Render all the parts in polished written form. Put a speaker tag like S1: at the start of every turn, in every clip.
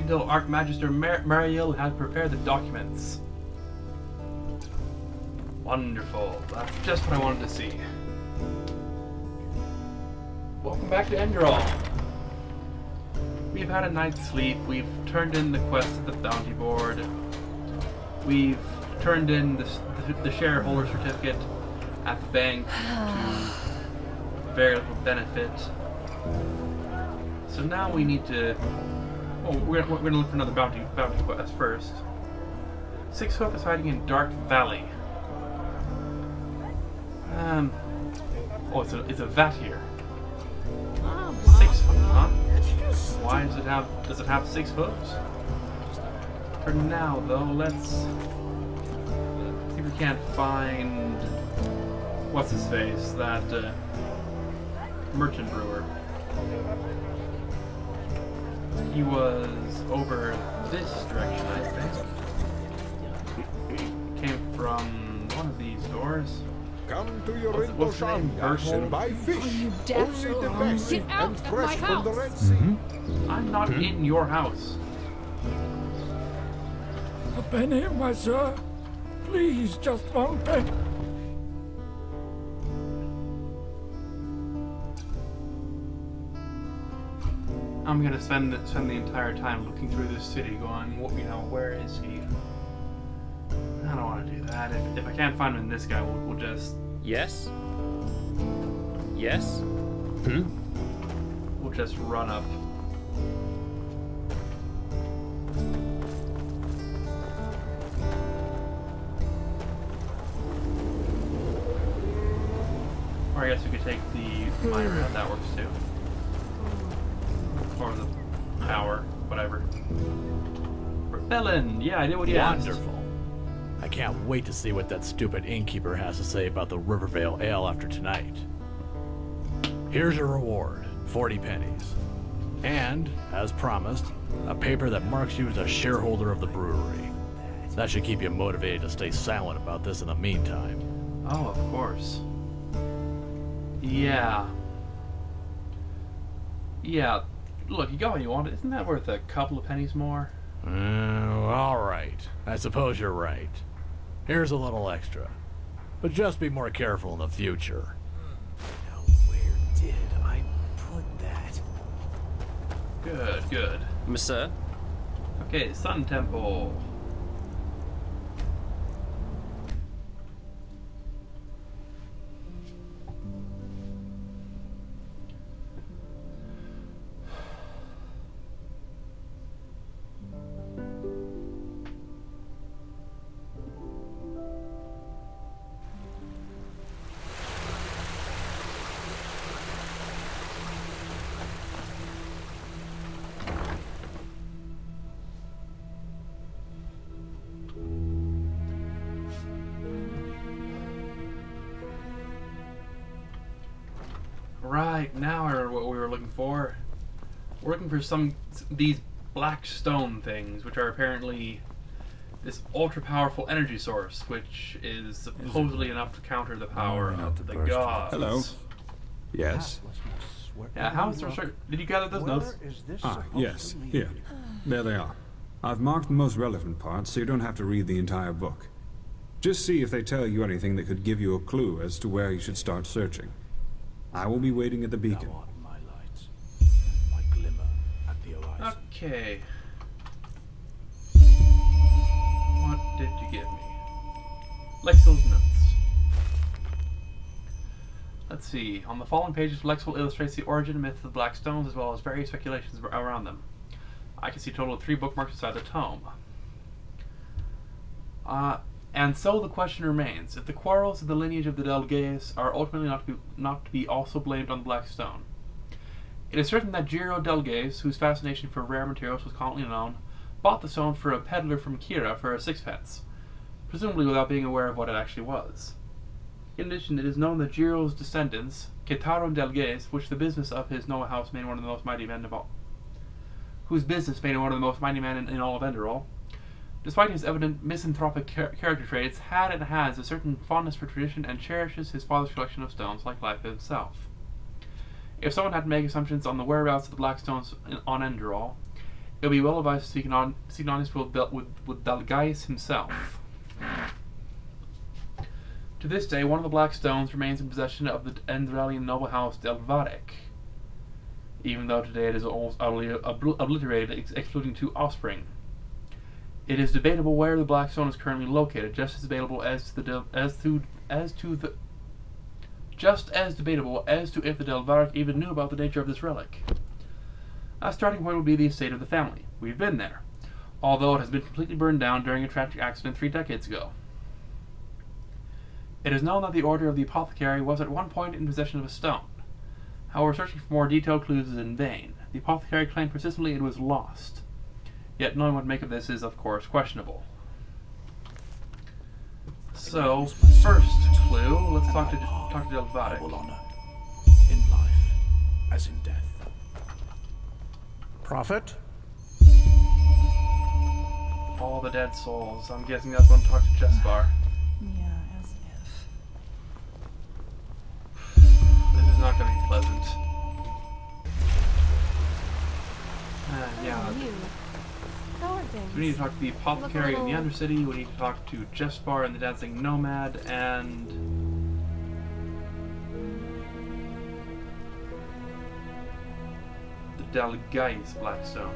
S1: until Archmagister Mariel had prepared the documents. Wonderful. That's just what I wanted to see. Welcome back to Enderal. We've had a night's sleep. We've turned in the quest at the bounty board. We've turned in the shareholder certificate at the bank to very little benefit. So now we need to... Oh, we're going to look for another bounty quest first. 6 Hook is hiding in Dark Valley. Oh, it's a vat here. 6 Hook, huh? Why does it have 6 hooks? For now, though, let's see if we can't find what's his face, that merchant brewer. He was over this direction, I think. Came from one of these doors.
S2: Come to your Ocean and buy fish.
S3: You
S2: Only the best
S3: Get out
S2: and
S3: of
S2: fresh
S3: my
S2: from the
S3: house.
S2: Red Sea.
S1: I'm not in your house.
S4: A penny, my sir. Please, just one penny.
S1: I'm gonna spend the entire time looking through this city, going, what, where is he? I don't want to do that. If I can't find him in this guy, we'll just.
S5: Yes. Yes.
S1: We'll just run up. Or I guess we could take the miner. That works too. Or the power, whatever. Rebellion! Yeah, I did what you asked.
S6: Wonderful. I can't wait to see what that stupid innkeeper has to say about the Rivervale Ale after tonight. Here's your reward, 40 pennies. And, as promised, a paper that marks you as a shareholder of the brewery. That should keep you motivated to stay silent about this in the meantime.
S1: Oh, of course. Yeah. Yeah. Look, you got what you want. Isn't that worth a couple of pennies more?
S6: Alright. I suppose you're right. Here's a little extra. But just be more careful in the future.
S7: Now, where did I put that?
S1: Good, good.
S5: Monsieur?
S1: Okay, Sun Temple. Right, now I remember what we were looking for. We're looking for these black stone things, which are apparently this ultra-powerful energy source, which is supposedly enough to counter the power of the gods.
S8: Hello. Yes.
S1: Yeah, how is there... Did you gather those notes?
S8: Yes. Here. There they are. I've marked the most relevant parts, so you don't have to read the entire book. Just see if they tell you anything that could give you a clue as to where you should start searching. I will be waiting at the beacon.
S1: Okay. What did you give me? Lexel's notes. Let's see. On the following pages, Lexel illustrates the origin and myth of the Black Stones, as well as various speculations around them. I can see a total of 3 bookmarks inside the tome. And so the question remains, if the quarrels of the lineage of the Delgaeus are ultimately not to be also blamed on the Black Stone. It is certain that Giro Delgaeus, whose fascination for rare materials was commonly known, bought the stone for a peddler from Kira for a 6 pence, presumably without being aware of what it actually was. In addition, it is known that Giro's descendants, Ketaro and Delgaeus, which the business of his Noah house made one of the most mighty men of all, whose business made him one of the most mighty men in all of Enderal, despite his evident misanthropic character traits, had and has a certain fondness for tradition and cherishes his father's collection of stones like life itself. If someone had to make assumptions on the whereabouts of the Black Stones on Enderal, it would be well advised to seek honest with Dalgais himself. To this day, one of the black stones remains in possession of the Enderalian noble house Delvarek, even though today it is almost utterly obliterated, excluding 2 offspring. It is debatable where the black stone is currently located, just as debatable as to if the Delvarek even knew about the nature of this relic. A starting point would be the estate of the family. We've been there, although it has been completely burned down during a tragic accident 3 decades ago. It is known that the Order of the Apothecary was at one point in possession of a stone. However, searching for more detailed clues is in vain. The Apothecary claimed persistently it was lost. Yet knowing what to make of this is, of course, questionable. So, first clue, let's talk to Delvarek.
S7: In life, as in death.
S6: Prophet?
S1: All the dead souls. I'm guessing that's one to talk to Jespar.
S3: Yeah, as if.
S1: This is not going to be pleasant. Yeah.
S3: How are things?
S1: We need to talk to the Apothecary in the Undercity, we need to talk to Jespar and the Dancing Nomad, and... the Dalgais Blackstone.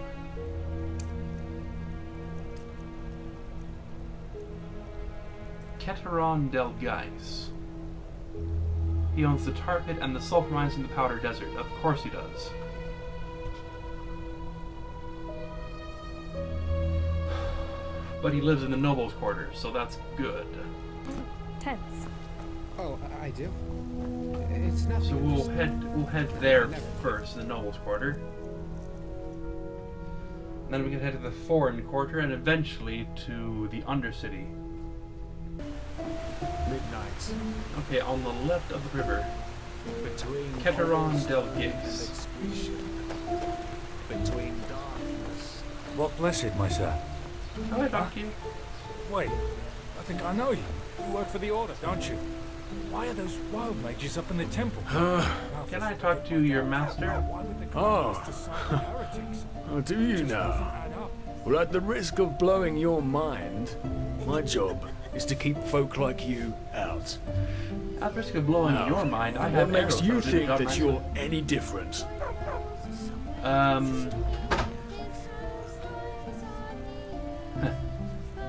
S1: Keteron Delgais. He owns the tar pit and the sulfur mines in the Powder Desert. Of course he does. But he lives in the nobles' quarters, so that's good.
S3: Tense.
S7: Oh, I do? It's nothing.
S1: So we'll head there first, the nobles' quarter. And then we can head to the foreign quarter and eventually to the Undercity.
S7: Midnight.
S1: Okay, on the left of the river.
S7: Between
S1: Keteron Delgais.
S7: Between darkness.
S4: What blessed, my sir?
S1: Can I talk to you?
S4: Wait, I think I know you. You work for the Order, don't you? Why are those wild mages up in the temple?
S1: Can I talk to your master?
S4: Why would they
S5: Oh.
S4: come to decide the heretics?
S5: Oh, do you now? Well, at the risk of blowing your mind, my job is to keep folk like you out.
S1: At risk of blowing
S5: Now,
S1: your mind, I
S5: what
S1: have
S5: makes
S1: arrows
S5: you
S1: that
S5: think
S1: got
S5: that
S1: my-
S5: you're any different?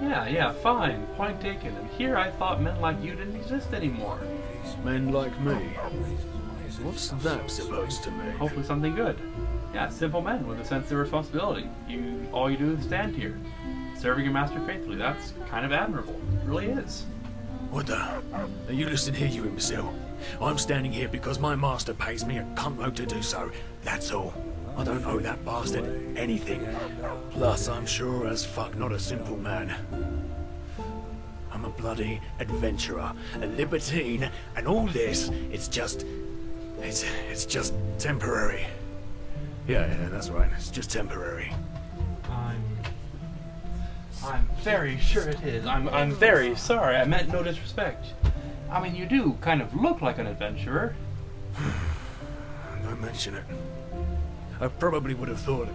S1: Yeah, fine. Point taken. And here I thought men like you didn't exist anymore.
S5: Men like me. What's that supposed to mean?
S1: Hopefully something good. Yeah, simple men with a sense of responsibility. All you do is stand here, serving your master faithfully. That's kind of admirable. It really is.
S5: What the? Now you listen here, you imbecile. I'm standing here because my master pays me a cuntload to do so. That's all. I don't owe that bastard anything. Plus, I'm sure as fuck not a simple man. I'm a bloody adventurer, a libertine, and all this, it's just temporary. Yeah, that's right. It's just temporary.
S1: I'm very sure it is. I'm very sorry. I meant no disrespect. I mean, you do kind of look like an adventurer.
S5: Don't mention it. I probably would have thought it.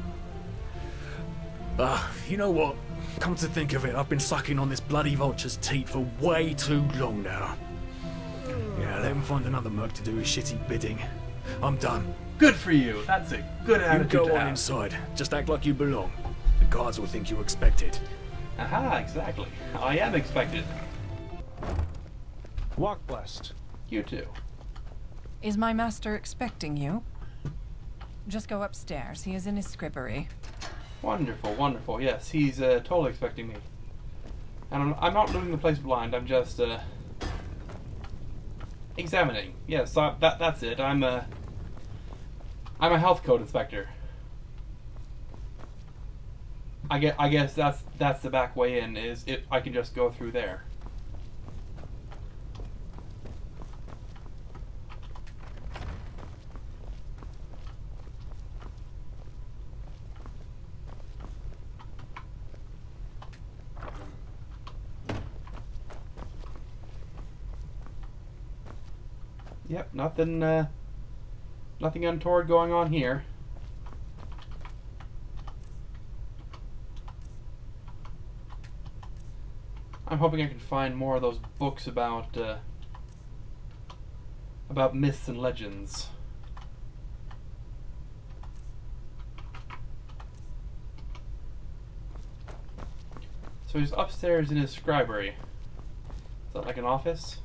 S5: You know what? Come to think of it, I've been sucking on this bloody vulture's teat for way too long now. Yeah, let him find another mug to do his shitty bidding. I'm done.
S1: Good for you. That's a good
S5: You
S1: attitude
S5: go
S1: to
S5: on
S1: have.
S5: inside. Just act like you belong. The guards will think you expected.
S1: Aha, exactly. I am expected.
S4: Walk blessed.
S1: You too.
S3: Is my master expecting you? Just go upstairs. He is in his scribbery.
S1: Wonderful, wonderful. Yes, he's totally expecting me. And I'm not leaving the place blind. I'm just examining. Yes, that's it. I'm a health code inspector. I guess that's the back way in. Is if I can just go through there. Yep, nothing untoward going on here. I'm hoping I can find more of those books about myths and legends. So he's upstairs in his scribery. Is that like an office?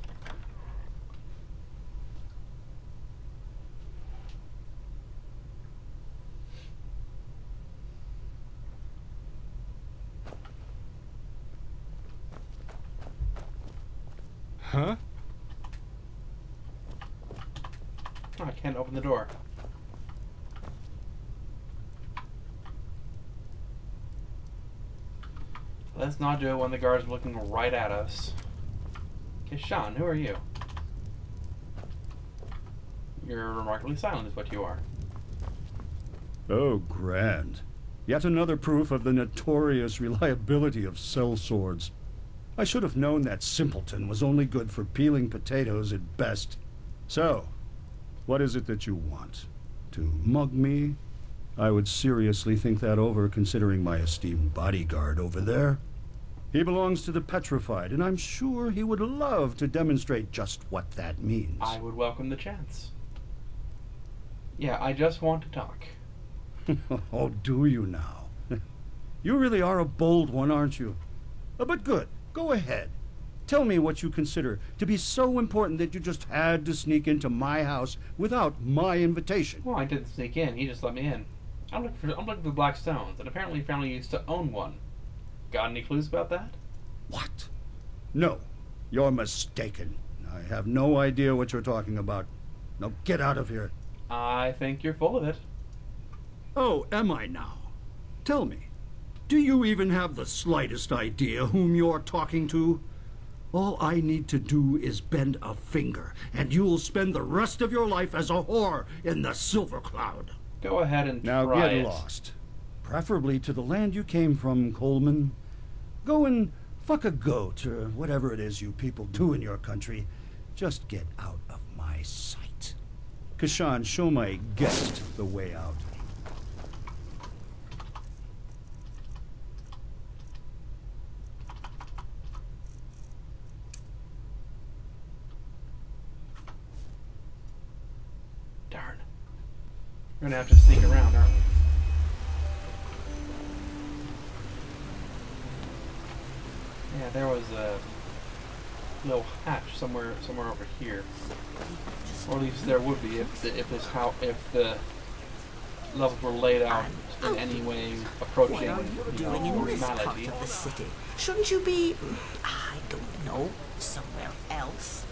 S4: Huh?
S1: Oh, I can't open the door. Let's not do it when the guards are looking right at us. Okay, Sean, who are you? You're remarkably silent is what you are.
S9: Oh, grand. Yet another proof of the notorious reliability of sellswords. I should have known that simpleton was only good for peeling potatoes at best. So, what is it that you want? To mug me? I would seriously think that over, considering my esteemed bodyguard over there. He belongs to the petrified, and I'm sure he would love to demonstrate just what that means.
S1: I would welcome the chance. Yeah, I just want to talk.
S9: Oh, do you now? You really are a bold one, aren't you? But good. Go ahead. Tell me what you consider to be so important that you just had to sneak into my house without my invitation.
S1: Well, I didn't sneak in. He just let me in. I'm looking for black stones, and apparently your family used to own one. Got any clues about that?
S9: What? No, you're mistaken. I have no idea what you're talking about. Now get out of here.
S1: I think you're full of it.
S9: Oh, am I now? Tell me, do you even have the slightest idea whom you're talking to? All I need to do is bend a finger, and you'll spend the rest of your life as a whore in the Silver Cloud.
S1: Go ahead and
S9: now
S1: try
S9: get
S1: it.
S9: lost. Preferably to the land you came from, Coleman. Go and fuck a goat, or whatever it is you people do in your country. Just get out of my sight. Kashan, show my guest the way out.
S1: Darn. We're gonna have to sneak around, aren't we? Yeah, there was a little hatch somewhere over here, or at least there would be if the levels were laid out in any way approaching
S10: What are you doing in this part
S1: normality.
S10: of the city? Shouldn't you be, I don't know, somewhere else?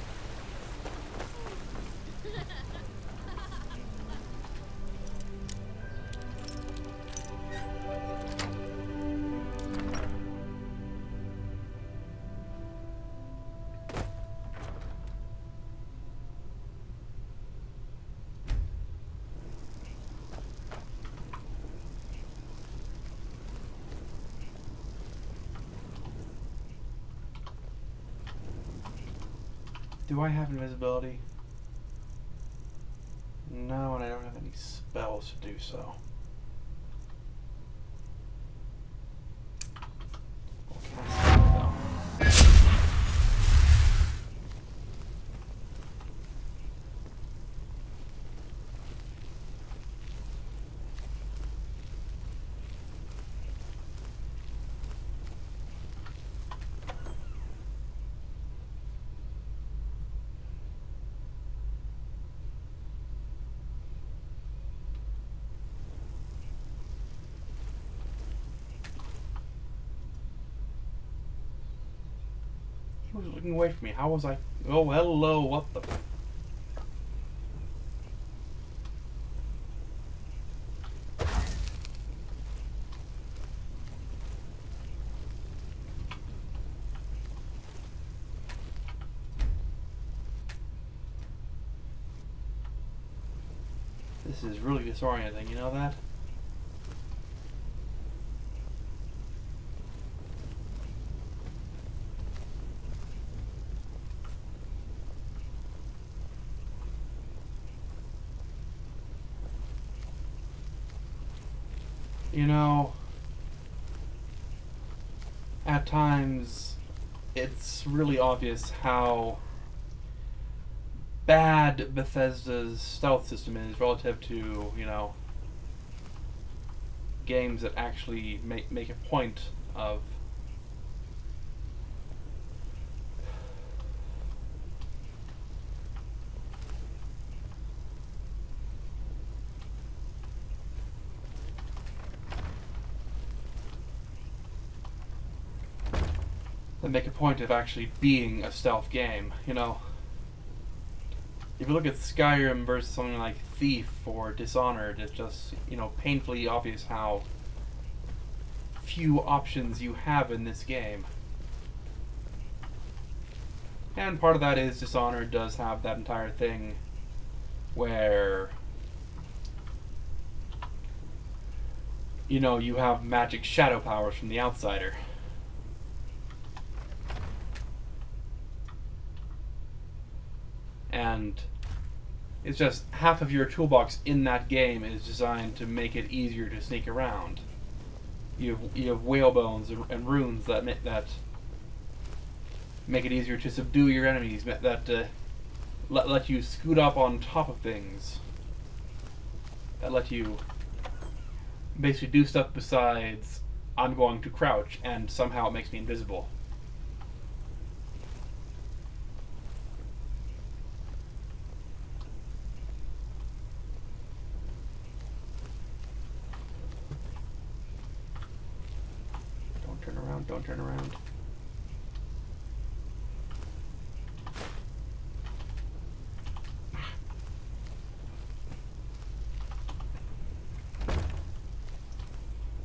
S1: Do I have invisibility? No, and I don't have any spells to do so. We'll cast it, though. He was looking away from me. How was I? Oh, hello. What the? This is really disorienting. You know that? You know, at times it's really obvious how bad Bethesda's stealth system is relative to, you know, games that actually make a point of actually being a stealth game, you know. If you look at Skyrim versus something like Thief or Dishonored, it's just, you know, painfully obvious how few options you have in this game. And part of that is Dishonored does have that entire thing where, you know, you have magic shadow powers from the outsider. And it's just half of your toolbox in that game is designed to make it easier to sneak around. You have whalebones and runes that make it easier to subdue your enemies, that let you scoot up on top of things, that let you basically do stuff besides I'm going to crouch and somehow it makes me invisible. Don't turn around.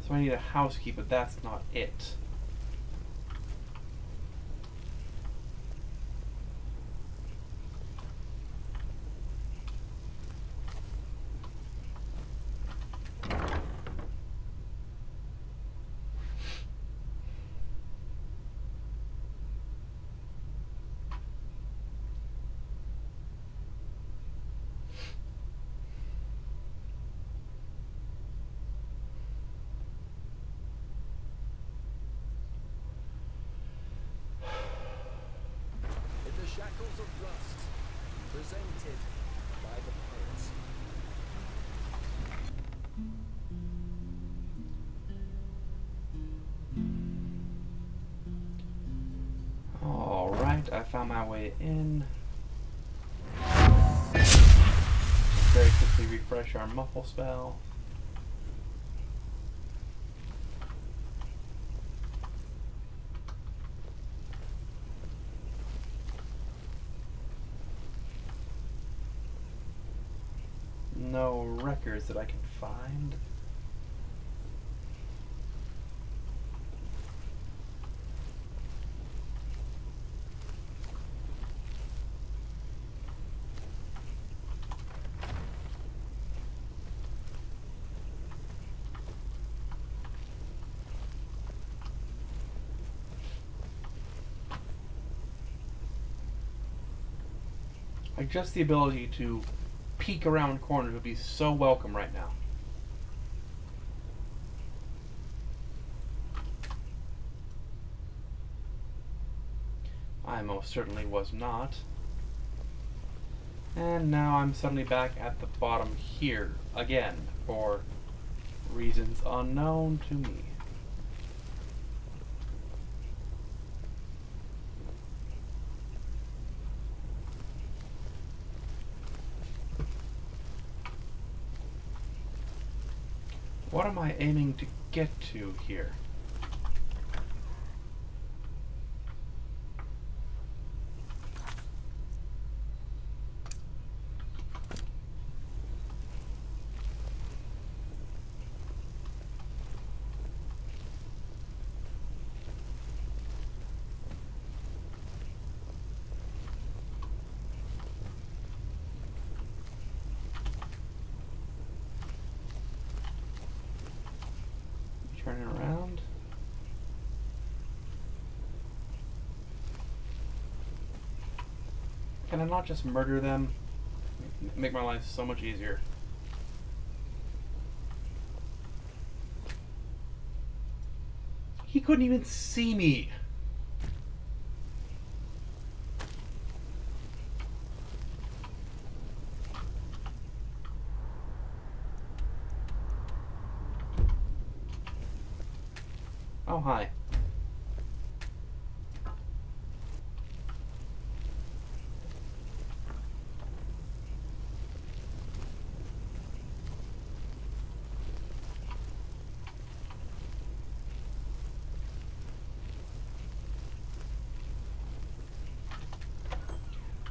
S1: So I need a house key, but that's not it.
S7: Shackles of Rust, presented by the poets.
S1: Alright, I found my way in. Very quickly refresh our muffle spell. No records that I can find. Like, just the ability to peek around corners would be so welcome right now. I most certainly was not. And now I'm suddenly back at the bottom here again for reasons unknown to me. What am I aiming to get to here? Turning around. Can I not just murder them? Make my life so much easier. He couldn't even see me. Oh, hi.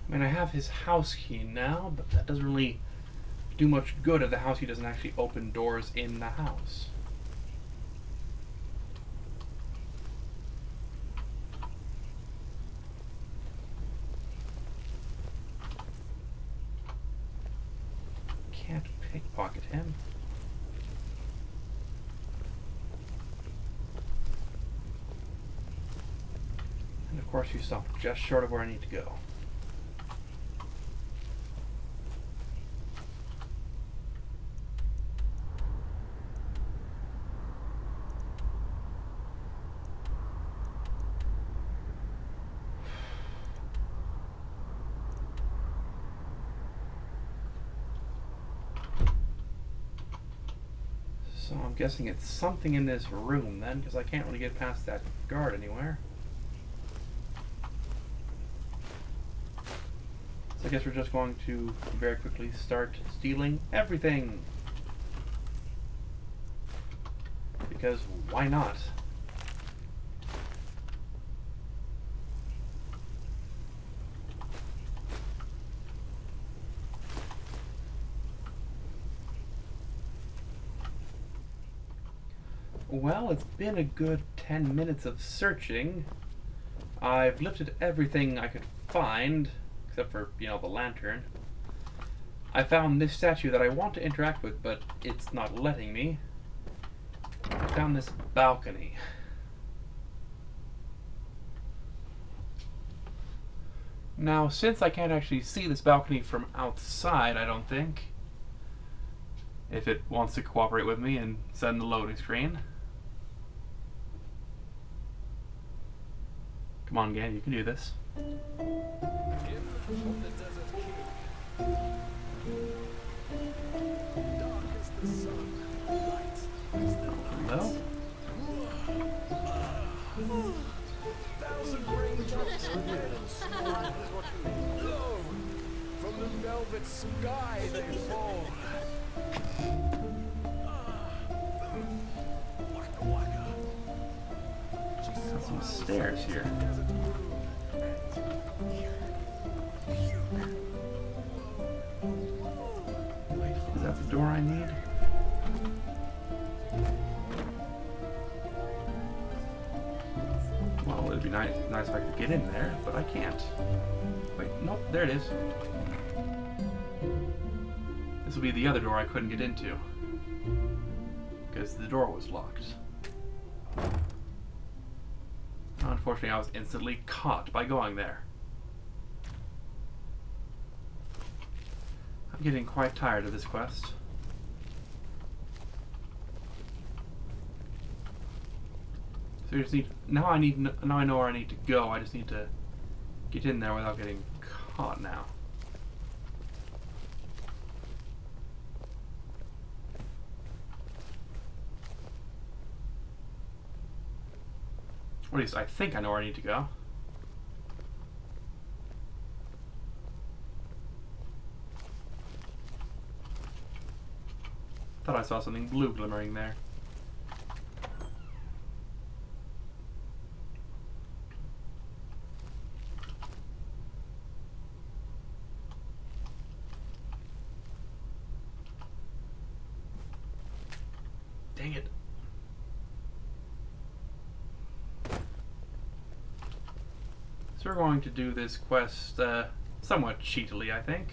S1: I mean, I have his house key now, but that doesn't really do much good if the house key doesn't actually open doors in the house. Can't pickpocket him. And of course you stop just short of where I need to go. So I'm guessing it's something in this room then, because I can't really get past that guard anywhere. So I guess we're just going to very quickly start stealing everything. Because why not? Well, it's been a good 10 minutes of searching. I've lifted everything I could find, except for, you know, the lantern. I found this statue that I want to interact with, but it's not letting me. I found this balcony. Now, since I can't actually see this balcony from outside, I don't think, if it wants to cooperate with me and send the loading screen. Come on, Gan, you can do this. Hello?
S2: From the velvet sky they fall.
S1: Got some stairs here. Is that the door I need? Well, it'd be nice if I could get in there, but I can't. Wait, nope, there it is. This will be the other door I couldn't get into, because the door was locked. Unfortunately, I was instantly caught by going there. I'm getting quite tired of this quest. So you just need, now I know where I need to go. I just need to get in there without getting caught now. Or at least I think I know where I need to go. Thought I saw something blue glimmering there. Dang it. So we're going to do this quest somewhat cheatily, I think.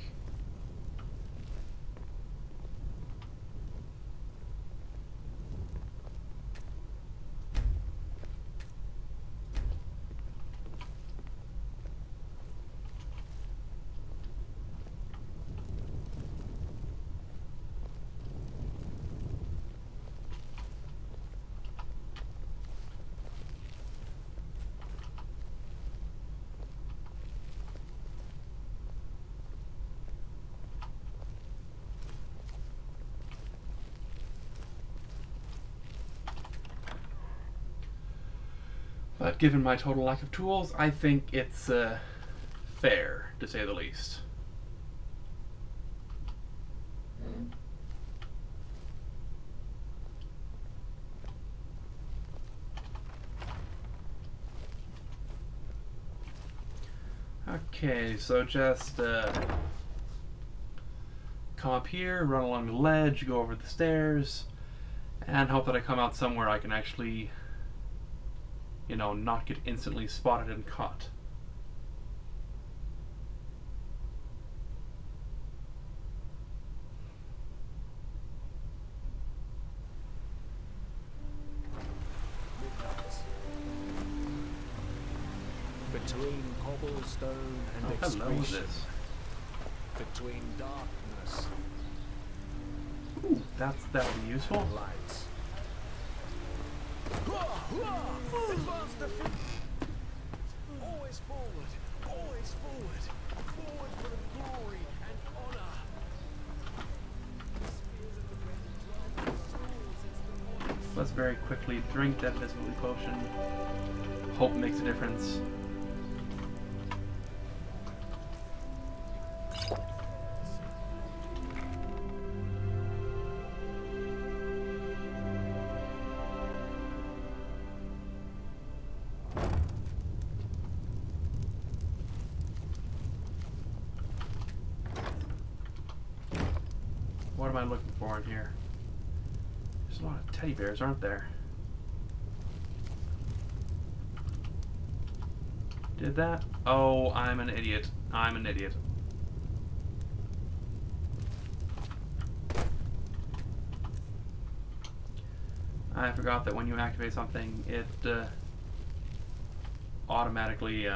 S1: But given my total lack of tools, I think it's fair, to say the least. Okay, so just come up here, run along the ledge, go over the stairs, and hope that I come out somewhere I can actually, you know, not get instantly spotted and caught.
S7: Between cobblestone and
S1: hello
S7: excretion.
S1: this.
S7: Between darkness
S1: Ooh, that'll be useful.
S7: and light. Advance the feet. Always forward. Always forward. Forward for the glory and honor.
S1: Let's very quickly drink that invisibility potion. Hope makes a difference. What am I looking for in here? There's a lot of teddy bears, aren't there? Did that? Oh, I'm an idiot. I'm an idiot. I forgot that when you activate something, it automatically,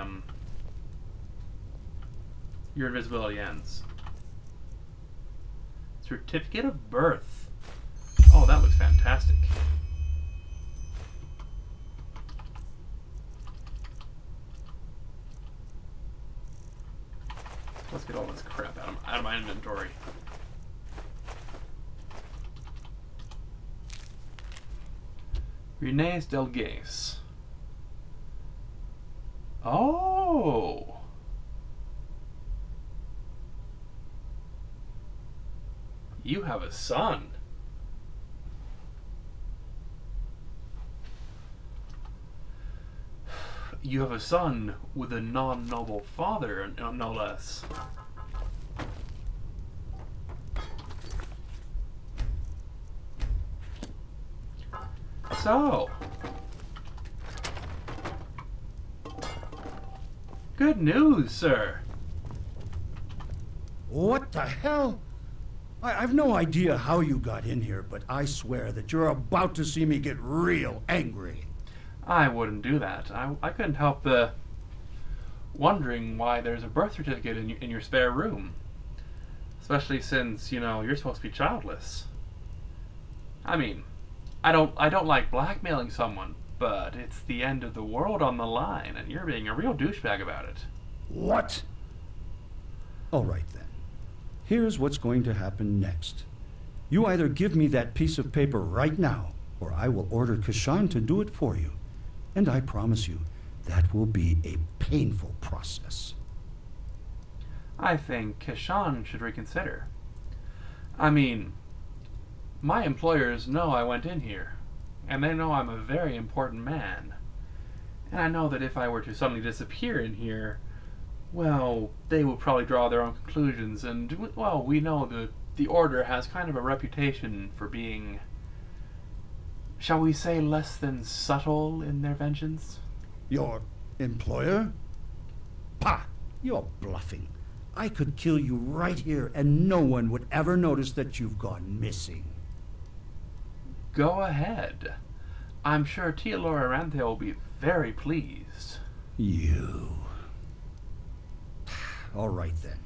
S1: your invisibility ends. Certificate of birth. Oh, that looks fantastic. Let's get all this crap out of my inventory. Renes Delgais. Oh! You have a son. You have a son with a non-noble father, no less. So, good news, sir.
S9: What the hell? I've no idea how you got in here, but I swear that you're about to see me get real angry.
S1: I wouldn't do that. I couldn't help wondering why there's a birth certificate in your spare room. Especially since, you know, you're supposed to be childless. I mean, I don't like blackmailing someone, but it's the end of the world on the line, and you're being a real douchebag about it.
S9: What? All right, then. Here's what's going to happen next. You either give me that piece of paper right now, or I will order Kashan to do it for you. And I promise you, that will be a painful process.
S1: I think Kashan should reconsider. I mean, my employers know I went in here, and they know I'm a very important man. And I know that if I were to suddenly disappear in here, well, they will probably draw their own conclusions, and, well, we know the Order has kind of a reputation for being, shall we say, less than subtle in their vengeance?
S9: Your employer? Pah! You're bluffing. I could kill you right here, and no one would ever notice that you've gone missing.
S1: Go ahead. I'm sure Tia Laura Aranthe will be very pleased.
S9: You... All right, then.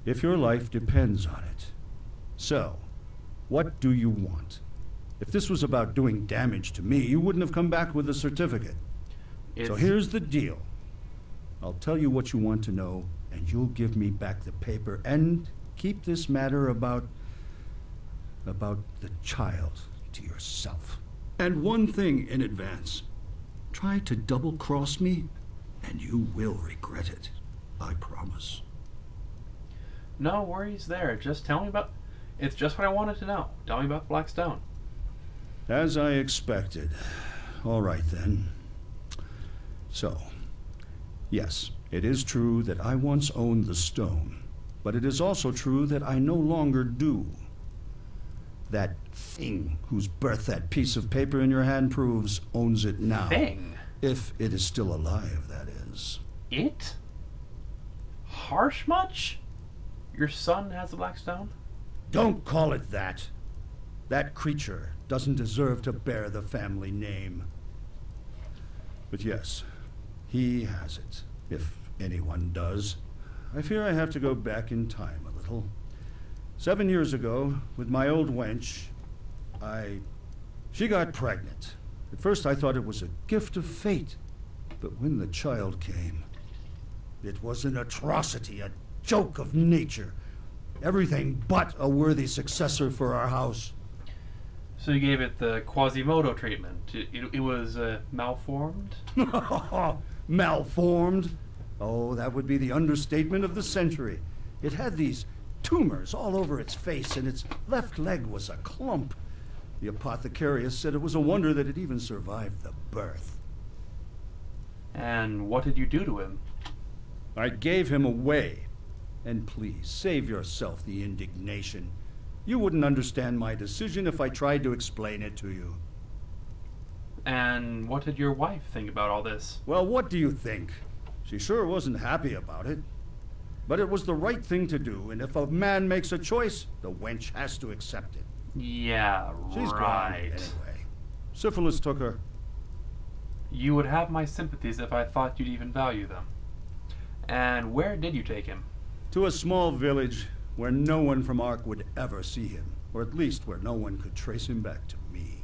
S9: If your life depends on it. So, what do you want? If this was about doing damage to me, you wouldn't have come back with a certificate. So here's the deal. I'll tell you what you want to know, and you'll give me back the paper, and keep this matter about the child to yourself. And one thing in advance. Try to double-cross me, and you will regret it. I promise.
S1: No worries there. Just tell me about... It's just what I wanted to know. Tell me about Black Stone.
S9: As I expected. All right, then. So, yes, it is true that I once owned the stone, but it is also true that I no longer do. That thing whose birth that piece of paper in your hand proves owns it now.
S1: Thing?
S9: If it is still alive, that is.
S1: It? Harsh much? Your son has the Black Stone?
S9: Don't call it that. That creature doesn't deserve to bear the family name. But yes, he has it, if anyone does. I fear I have to go back in time a little. 7 years ago, with my old wench, she got pregnant. At first I thought it was a gift of fate, but when the child came, it was an atrocity, a joke of nature. Everything but a worthy successor for our house.
S1: So you gave it the Quasimodo treatment. It was malformed?
S9: Malformed? Oh, that would be the understatement of the century. It had these tumors all over its face, and its left leg was a clump. The apothecarius said it was a wonder that it even survived the birth.
S1: And what did you do to him?
S9: I gave him away. And please, save yourself the indignation. You wouldn't understand my decision if I tried to explain it to you.
S1: And what did your wife think about all this?
S9: Well, what do you think? She sure wasn't happy about it. But it was the right thing to do, and if a man makes a choice, the wench has to accept it.
S1: Yeah,
S9: She's
S1: right.
S9: gone anyway. Syphilis took her.
S1: You would have my sympathies if I thought you'd even value them. And where did you take him?
S9: To a small village where no one from Ark would ever see him, or at least where no one could trace him back to me.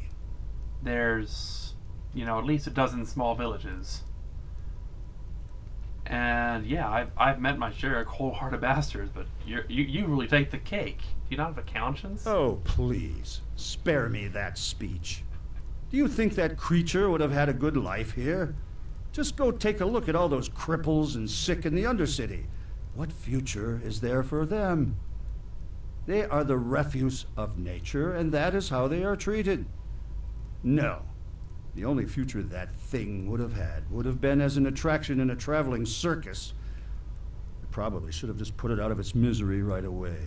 S1: There's, at least a dozen small villages. And yeah, I've met my share of cold-hearted bastards, but you really take the cake. Do you not have a conscience?
S9: Oh, please, spare me that speech. Do you think that creature would have had a good life here? Just go take a look at all those cripples and sick in the Undercity. What future is there for them? They are the refuse of nature, and that is how they are treated. No. The only future that thing would have been as an attraction in a traveling circus. I probably should have just put it out of its misery right away.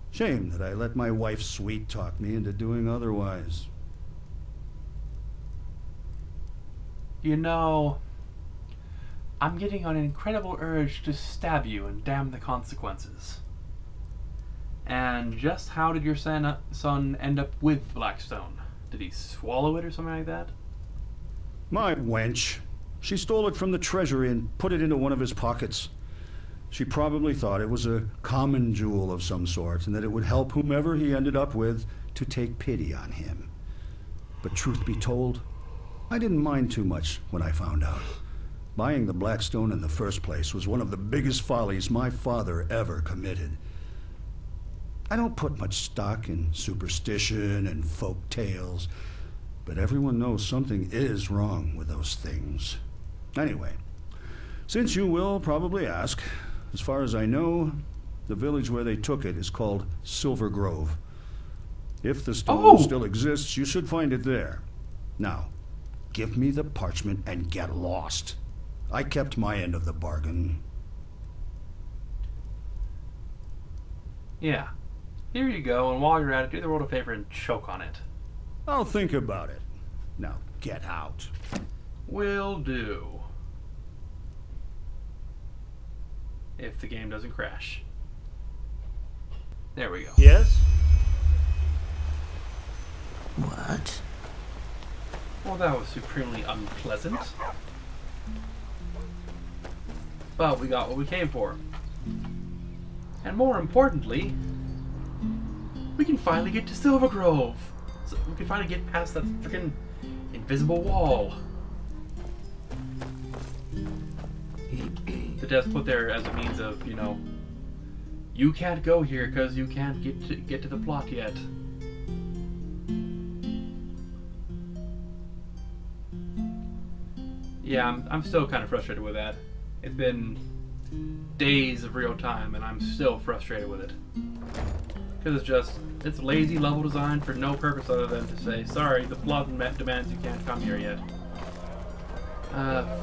S9: Shame that I let my wife sweet-talk me into doing otherwise.
S1: I'm getting an incredible urge to stab you and damn the consequences. And just how did your son end up with Blackstone? Did he swallow it or something like that?
S9: My wench. She stole it from the treasury and put it into one of his pockets. She probably thought it was a common jewel of some sort, and that it would help whomever he ended up with to take pity on him. But truth be told, I didn't mind too much when I found out. Buying the Blackstone in the first place was one of the biggest follies my father ever committed. I don't put much stock in superstition and folk tales, but everyone knows something is wrong with those things. Anyway, since you will probably ask, as far as I know, the village where they took it is called Silver Grove. If the stone still exists, you should find it there. Now, give me the parchment and get lost. I kept my end of the bargain.
S1: Yeah. Here you go, and while you're at it, do the world a favor and choke on it.
S9: I'll think about it. Now, get out.
S1: Will do. If the game doesn't crash. There we go.
S5: Yes?
S10: What?
S1: Well, that was supremely unpleasant. But we got what we came for. And more importantly, we can finally get to Silver Grove. So we can finally get past that freaking invisible wall. The devs put there as a means of, you can't go here because you can't get to the plot yet. Yeah, I'm still kind of frustrated with that. It's been days of real time, and I'm still frustrated with it. Because it's lazy level design for no purpose other than to say, sorry, the plot demands you can't come here yet.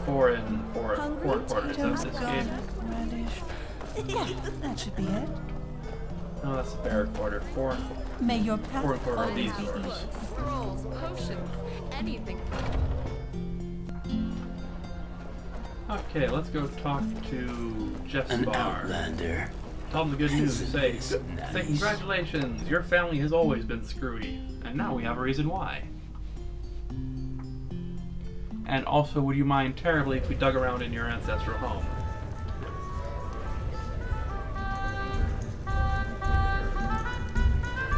S1: Foreign quarters. That's this game.
S3: Yeah, that should be it.
S1: No, that's the barrack quarter. Foreign quarter are these doors.
S11: Scrolls, potions, anything.
S1: Okay, let's go talk to Jeff's
S12: An
S1: bar.
S12: outlander.
S1: Tell him the good news. Say
S12: Nice.
S1: congratulations, your family has always been screwy, and now we have a reason why. And also, would you mind terribly if we dug around in your ancestral home?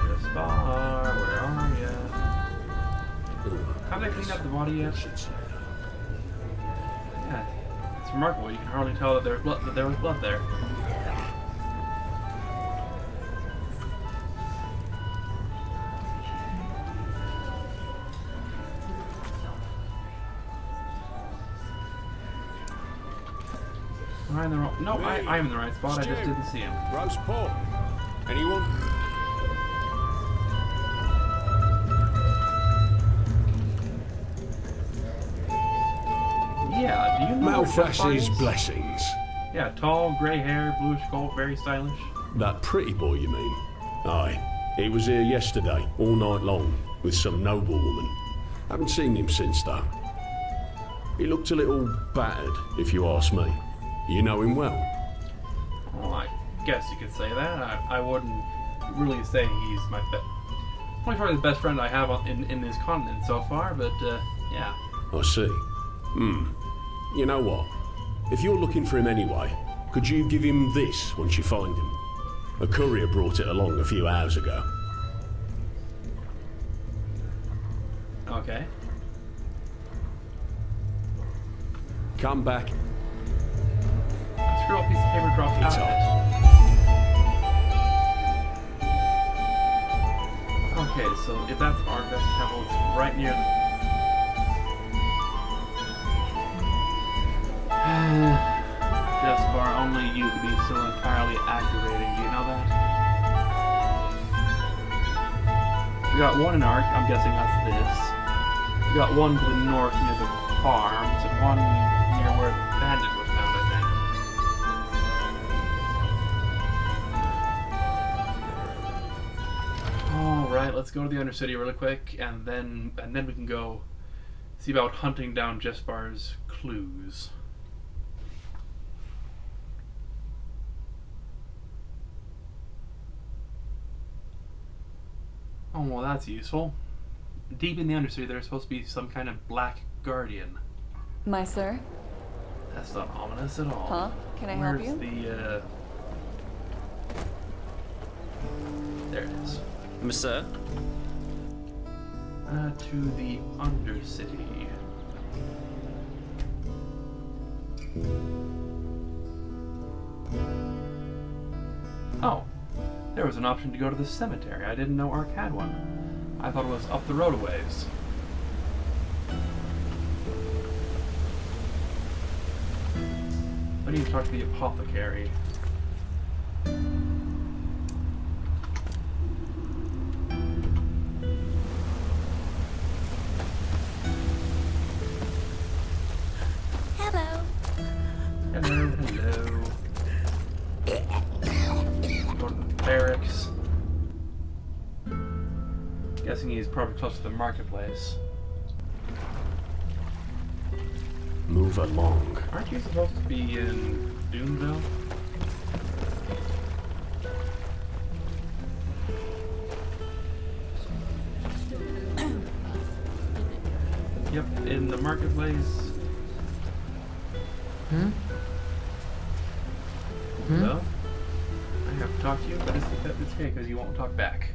S1: Jeff's bar, where are ya? Have they cleaned up the body yet? Yeah, it's remarkable. You can hardly tell that there was blood there. Am I in the wrong? No, I am in the right spot. I just didn't see him.
S2: Roast pork. Anyone?
S1: Yeah, do you know what Jeff's bar is?
S13: Malfrash's blessings.
S1: Yeah, tall, grey hair, bluish coat, very stylish.
S13: That pretty boy, you mean? Aye. He was here yesterday, all night long, with some noble woman. Haven't seen him since, though. He looked a little battered, if you ask me. You know him well?
S1: Well, I guess you could say that. I wouldn't really say he's my probably the best friend I have in this continent so far, but yeah.
S13: I see. You know what? If you're looking for him anyway, could you give him this once you find him? A courier brought it along a few hours ago.
S1: Okay.
S13: Come back.
S1: A screw up piece of paper dropped out of it. Okay, so if that's our best temple, it's right near the... Jeff's bar, only you could be so entirely aggravating, do you know that? We got one in Ark, I'm guessing that's this. We got one to the north near the farms, and one near where the bandit was found, I think. Alright, let's go to the Undercity really quick, and then we can go see about hunting down Jeff's bar's clues. Oh, well, that's useful. Deep in the Undercity, there's supposed to be some kind of black guardian.
S11: My sir?
S1: That's not ominous at all.
S11: Huh? Can I help you?
S1: Where's the, there it is.
S12: Monsieur?
S1: To the Undercity. Oh. There was an option to go to the cemetery. I didn't know Ark had one. I thought it was up the road a ways. I need to talk to the apothecary.
S11: Hello.
S1: Hello, hello. Go to the barracks. Guessing he's probably close to the marketplace.
S13: Move along.
S1: Aren't you supposed to be in Doomville? Yep, in the marketplace. Hello? I have to talk to you, but it's okay because you won't talk back.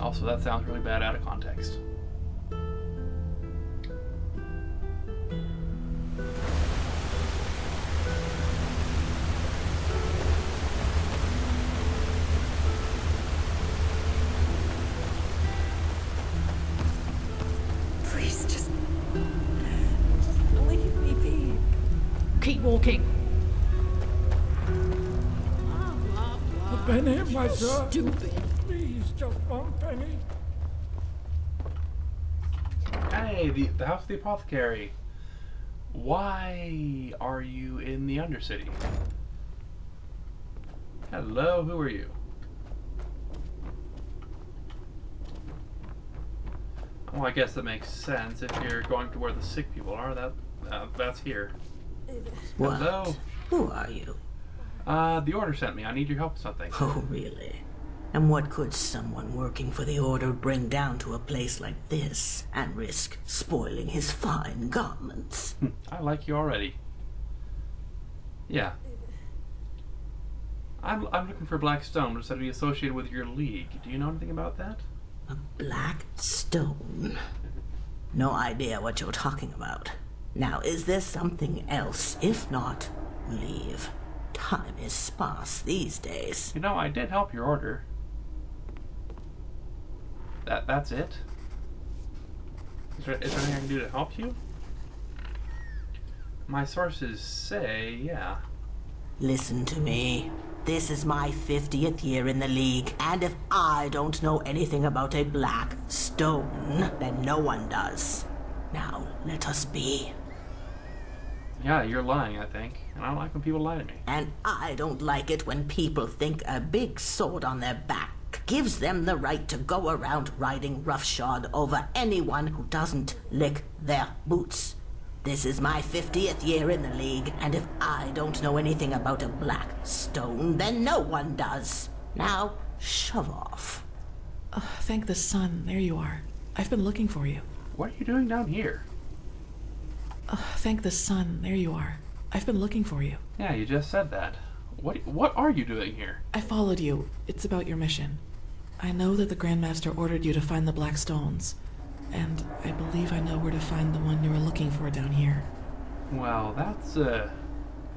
S1: Also, that sounds really bad out of context.
S11: Please, just talking.
S4: A penny, my sir.
S11: Stupid.
S4: Please, just one penny.
S1: Hey, the house of the apothecary. Why are you in the Undercity? Hello, who are you? Well, I guess that makes sense if you're going to where the sick people are. That's here.
S10: What?
S1: Hello?
S10: Who are you?
S1: The Order sent me. I need your help with something.
S10: Oh, really? And what could someone working for the Order bring down to a place like this and risk spoiling his fine garments?
S1: I like you already. Yeah. I'm looking for black stone, which is said to be associated with your league. Do you know anything about that?
S10: A black stone? No idea what you're talking about. Now, is there something else? If not, leave. Time is sparse these days.
S1: You know, I did help your Order. That's it? Is there anything I can do to help you? My sources say, yeah.
S10: Listen to me. This is my 50th year in the League, and if I don't know anything about a black stone, then no one does. Now, let us be.
S1: Yeah, you're lying, I think. And I don't like when people lie to me.
S10: And I don't like it when people think a big sword on their back gives them the right to go around riding roughshod over anyone who doesn't lick their boots. This is my 50th year in the League, and if I don't know anything about a black stone, then no one does. Now, shove off.
S12: Thank the sun. There you are. I've been looking for you.
S1: What are you doing down here?
S12: Thank the sun. There you are. I've been looking for you.
S1: Yeah, you just said that. What are you doing here?
S12: I followed you. It's about your mission. I know that the Grandmaster ordered you to find the black stones, and I believe I know where to find the one you were looking for down here.
S1: Well, that's,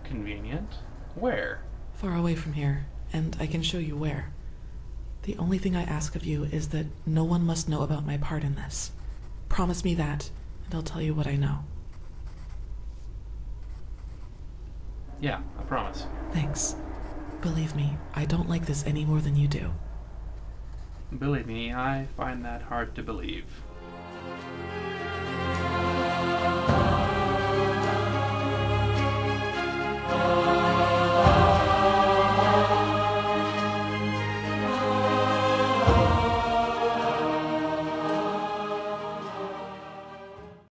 S1: convenient. Where?
S12: Far away from here, and I can show you where. The only thing I ask of you is that no one must know about my part in this. Promise me that, and I'll tell you what I know.
S1: Yeah, I promise.
S12: Thanks. Believe me, I don't like this any more than you do.
S1: Believe me, I find that hard to believe.